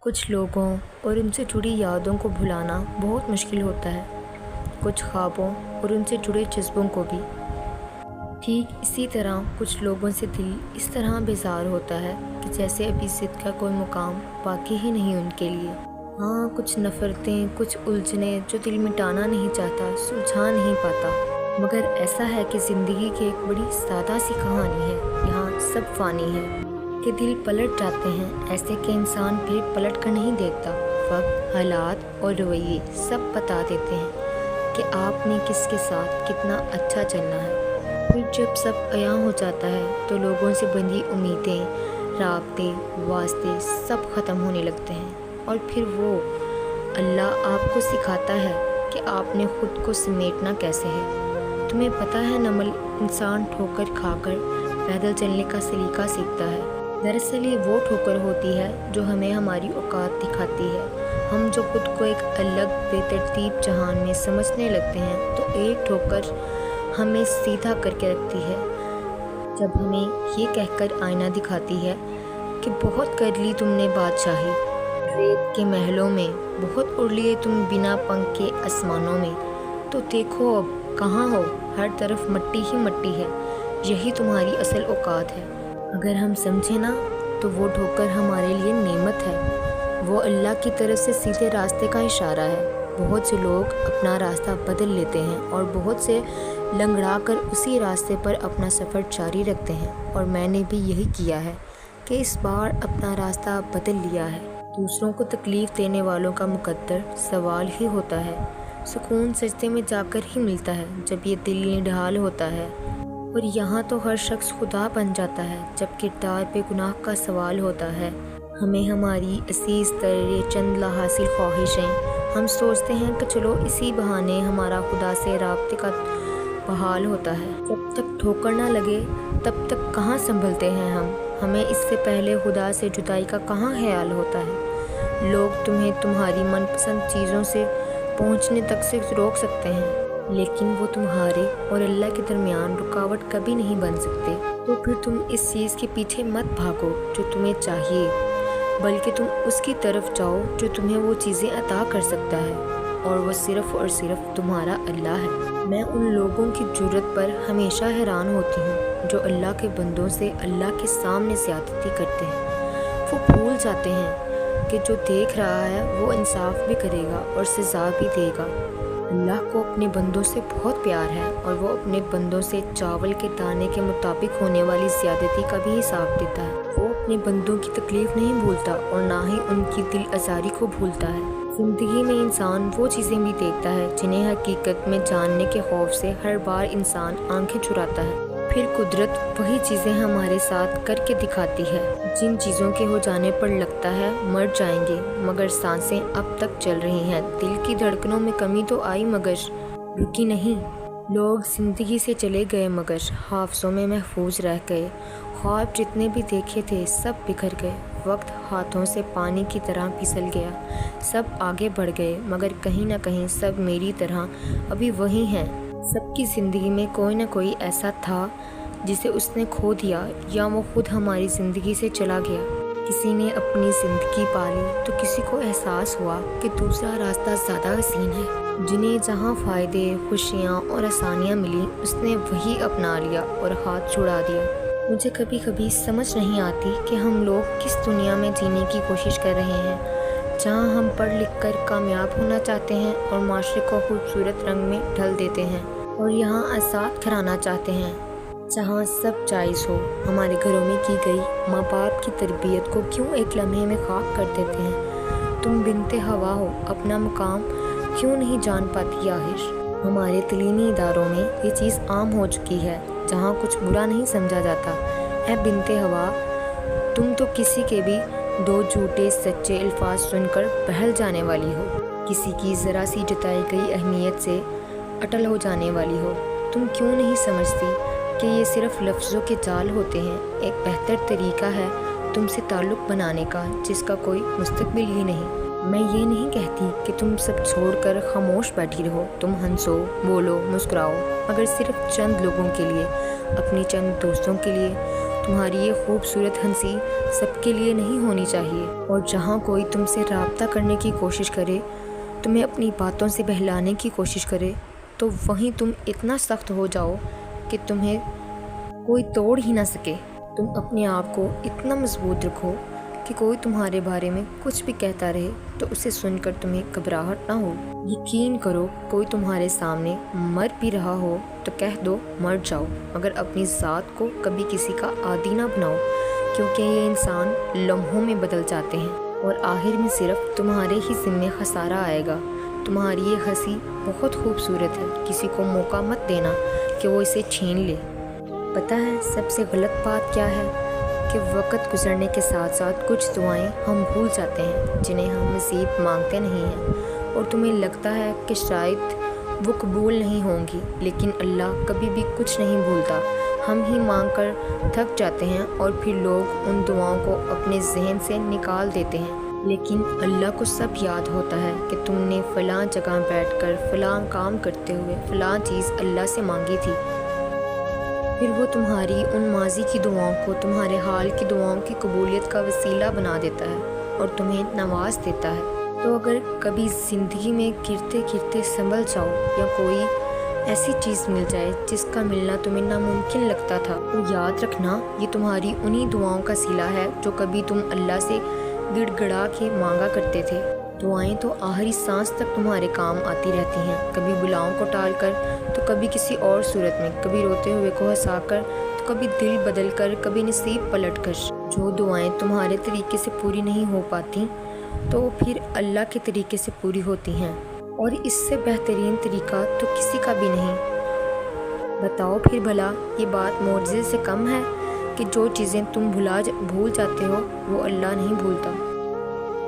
کچھ لوگوں اور ان سے جڑی یادوں کو بھلانا بہت مشکل ہوتا ہے، کچھ خوابوں اور ان سے جڑے جذبوں کو بھی۔ ٹھیک اسی طرح کچھ لوگوں سے دل اس طرح بیزار ہوتا ہے کہ جیسے ابھی ضد کا کوئی مقام باقی ہی نہیں ان کے لیے۔ ہاں، کچھ نفرتیں، کچھ الجھنیں جو دل مٹانا نہیں چاہتا، سلجھا نہیں پاتا۔ مگر ایسا ہے کہ زندگی کی ایک بڑی سادہ سی کہانی ہے، یہاں سب فانی ہے کہ دل پلٹ جاتے ہیں، ایسے کہ انسان پھر پلٹ کر نہیں دیکھتا۔ وقت، حالات اور رویے سب بتا دیتے ہیں کہ آپ نے کس کے ساتھ کتنا اچھا چلنا ہے۔ پھر جب سب عیاں ہو جاتا ہے تو لوگوں سے بندھی امیدیں، رابطے، واسطے سب ختم ہونے لگتے ہیں، اور پھر وہ اللہ آپ کو سکھاتا ہے کہ آپ نے خود کو سمیٹنا کیسے ہے۔ تمہیں پتہ ہے نمل انسان ٹھوکر کھا کر پیدل چلنے کا سلیقہ سیکھتا ہے۔ دراصل یہ وہ ٹھوکر ہوتی ہے جو ہمیں ہماری اوقات دکھاتی ہے۔ ہم جو خود کو ایک الگ بے ترتیب جہان میں سمجھنے لگتے ہیں تو ایک ٹھوکر ہمیں سیدھا کر کے رکھتی ہے، جب ہمیں یہ کہہ کر آئینہ دکھاتی ہے کہ بہت کر لی تم نے بادشاہی ریت کے محلوں میں، بہت اڑ لیے تم بنا پنکھ کے آسمانوں میں، تو دیکھو اب کہاں ہو، ہر طرف مٹی ہی مٹی ہے، یہی تمہاری اصل اوقات ہے۔ اگر ہم سمجھیں نا تو وہ ٹھوکر ہمارے لیے نعمت ہے، وہ اللہ کی طرف سے سیدھے راستے کا اشارہ ہے۔ بہت سے لوگ اپنا راستہ بدل لیتے ہیں اور بہت سے لنگڑا کر اسی راستے پر اپنا سفر جاری رکھتے ہیں، اور میں نے بھی یہی کیا ہے کہ اس بار اپنا راستہ بدل لیا ہے۔ دوسروں کو تکلیف دینے والوں کا مقدر سوال ہی ہوتا ہے، سکون سجدے میں جا کر ہی ملتا ہے جب یہ دل نڈھال ہوتا ہے، اور یہاں تو ہر شخص خدا بن جاتا ہے جب کردار پہ گناہ کا سوال ہوتا ہے۔ ہمیں ہماری عزیز تر یہ چند لاحاصل خواہشیں، ہم سوچتے ہیں کہ چلو اسی بہانے ہمارا خدا سے رابطے کا بحال ہوتا ہے۔ جب تک ٹھوکر نہ لگے تب تک کہاں سنبھلتے ہیں ہمیں اس سے پہلے خدا سے جدائی کا کہاں خیال ہوتا ہے۔ لوگ تمہیں تمہاری من پسند چیزوں سے پہنچنے تک سے روک سکتے ہیں، لیکن وہ تمہارے اور اللہ کے درمیان رکاوٹ کبھی نہیں بن سکتے۔ تو پھر تم اس چیز کے پیچھے مت بھاگو جو تمہیں چاہیے، بلکہ تم اس کی طرف جاؤ جو تمہیں وہ چیزیں عطا کر سکتا ہے، اور وہ صرف اور صرف تمہارا اللہ ہے۔ میں ان لوگوں کی جرأت پر ہمیشہ حیران ہوتی ہوں جو اللہ کے بندوں سے اللہ کے سامنے زیادتی کرتے ہیں۔ وہ بھول جاتے ہیں کہ جو دیکھ رہا ہے وہ انصاف بھی کرے گا اور سزا بھی دے گا۔ اللہ کو اپنے بندوں سے بہت پیار ہے، اور وہ اپنے بندوں سے چاول کے دانے کے مطابق ہونے والی زیادتی کا بھی حساب دیتا ہے۔ وہ اپنے بندوں کی تکلیف نہیں بھولتا اور نہ ہی ان کی دل آزاری کو بھولتا ہے۔ زندگی میں انسان وہ چیزیں بھی دیکھتا ہے جنہیں حقیقت میں جاننے کے خوف سے ہر بار انسان آنکھیں چراتا ہے۔ پھر قدرت وہی چیزیں ہمارے ساتھ کر کے دکھاتی ہے جن چیزوں کے ہو جانے پر لگتا ہے مر جائیں گے، مگر سانسیں اب تک چل رہی ہیں، دل کی دھڑکنوں میں کمی تو آئی مگر رکی نہیں۔ لوگ زندگی سے چلے گئے مگر حافظوں میں محفوظ رہ گئے، خواب جتنے بھی دیکھے تھے سب بکھر گئے، وقت ہاتھوں سے پانی کی طرح پھسل گیا، سب آگے بڑھ گئے مگر کہیں نہ کہیں سب میری طرح ابھی وہی ہیں۔ سب کی زندگی میں کوئی نہ کوئی ایسا تھا جسے اس نے کھو دیا، یا وہ خود ہماری زندگی سے چلا گیا۔ کسی نے اپنی زندگی پالی تو کسی کو احساس ہوا کہ دوسرا راستہ زیادہ حسین ہے۔ جنہیں جہاں فائدے، خوشیاں اور آسانیاں ملی اس نے وہی اپنا لیا اور ہاتھ چھڑا دیا۔ مجھے کبھی کبھی سمجھ نہیں آتی کہ ہم لوگ کس دنیا میں جینے کی کوشش کر رہے ہیں، جہاں ہم پڑھ لکھ کر کامیاب ہونا چاہتے ہیں اور معاشرے کو خوبصورت رنگ میں ڈھل دیتے ہیں، اور یہاں آزاد گھرانا چاہتے ہیں جہاں سب جائز ہو۔ ہمارے گھروں میں کی گئی ماں باپ کی تربیت کو کیوں ایک لمحے میں خاک کر دیتے ہیں؟ تم بنت ہوا ہو، اپنا مقام کیوں نہیں جان پاتی آخر؟ ہمارے تعلیمی اداروں میں یہ چیز عام ہو چکی ہے، جہاں کچھ برا نہیں سمجھا جاتا۔ اے بنت ہوا، تم تو کسی کے بھی دو جھوٹے سچے الفاظ سن کر بہل جانے والی ہو، کسی کی ذرا سی جتائی گئی اہمیت سے اٹل ہو جانے والی ہو۔ تم کیوں نہیں سمجھتی کہ یہ صرف لفظوں کے جال ہوتے ہیں؟ ایک بہتر طریقہ ہے تم سے تعلق بنانے کا جس کا کوئی مستقبل ہی نہیں۔ میں یہ نہیں کہتی کہ تم سب چھوڑ کر خاموش بیٹھی رہو، تم ہنسو، بولو، مسکراؤ، مگر صرف چند لوگوں کے لیے، اپنی چند دوستوں کے لیے، تمہاری یہ خوبصورت ہنسی سب کے لیے نہیں ہونی چاہیے، اور جہاں کوئی تم سے رابطہ کرنے کی کوشش کرے، تمہیں اپنی باتوں سے بہلانے کی کوشش کرے، تو وہیں تم اتنا سخت ہو جاؤ کہ تمہیں کوئی توڑ ہی نہ سکے۔ تم اپنے آپ کو اتنا مضبوط رکھو کہ کوئی تمہارے بارے میں کچھ بھی کہتا رہے تو اسے سن کر تمہیں گھبراہٹ نہ ہو۔ یقین کرو، کوئی تمہارے سامنے مر بھی رہا ہو تو کہہ دو مر جاؤ، مگر اپنی ذات کو کبھی کسی کا عادی نہ بناؤ، کیونکہ یہ انسان لمحوں میں بدل جاتے ہیں اور آخر میں صرف تمہارے ہی ذمے خسارہ آئے گا۔ تمہاری یہ ہنسی بہت خوبصورت ہے، کسی کو موقع مت دینا کہ وہ اسے چھین لے۔ پتہ ہے سب سے غلط بات کیا ہے؟ کہ وقت گزرنے کے ساتھ ساتھ کچھ دعائیں ہم بھول جاتے ہیں جنہیں ہم مزید مانگتے نہیں ہیں، اور تمہیں لگتا ہے کہ شاید وہ قبول نہیں ہوں گی، لیکن اللہ کبھی بھی کچھ نہیں بھولتا۔ ہم ہی مانگ کر تھک جاتے ہیں اور پھر لوگ ان دعاؤں کو اپنے ذہن سے نکال دیتے ہیں، لیکن اللہ کو سب یاد ہوتا ہے کہ تم نے فلاں جگہ بیٹھ کر فلاں کام کرتے ہوئے فلاں چیز اللہ سے مانگی تھی۔ پھر وہ تمہاری ان ماضی کی دعاؤں کو تمہارے حال کی دعاؤں کی قبولیت کا وسیلہ بنا دیتا ہے اور تمہیں نواز دیتا ہے۔ تو اگر کبھی زندگی میں گرتے گرتے سنبھل جاؤ یا کوئی ایسی چیز مل جائے جس کا ملنا تمہیں ناممکن لگتا تھا، تو یاد رکھنا یہ تمہاری انہی دعاؤں کا صلہ ہے جو کبھی تم اللہ سے گڑ گڑا کے مانگا کرتے تھے۔ دعائیں تو آخری سانس تک تمہارے کام آتی رہتی ہیں، کبھی بلاؤں کو ٹال کر تو کبھی کسی اور صورت میں، کبھی روتے ہوئے کو ہنسا کر تو کبھی دل بدل کر، کبھی نصیب پلٹ کر۔ جو دعائیں تمہارے طریقے سے پوری نہیں ہو پاتی تو پھر اللہ کے طریقے سے پوری ہوتی ہیں، اور اس سے بہترین طریقہ تو کسی کا بھی نہیں۔ بتاؤ پھر بھلا یہ بات معجزے سے کم ہے کہ جو چیزیں تم بھول جاتے ہو وہ اللہ نہیں بھولتا۔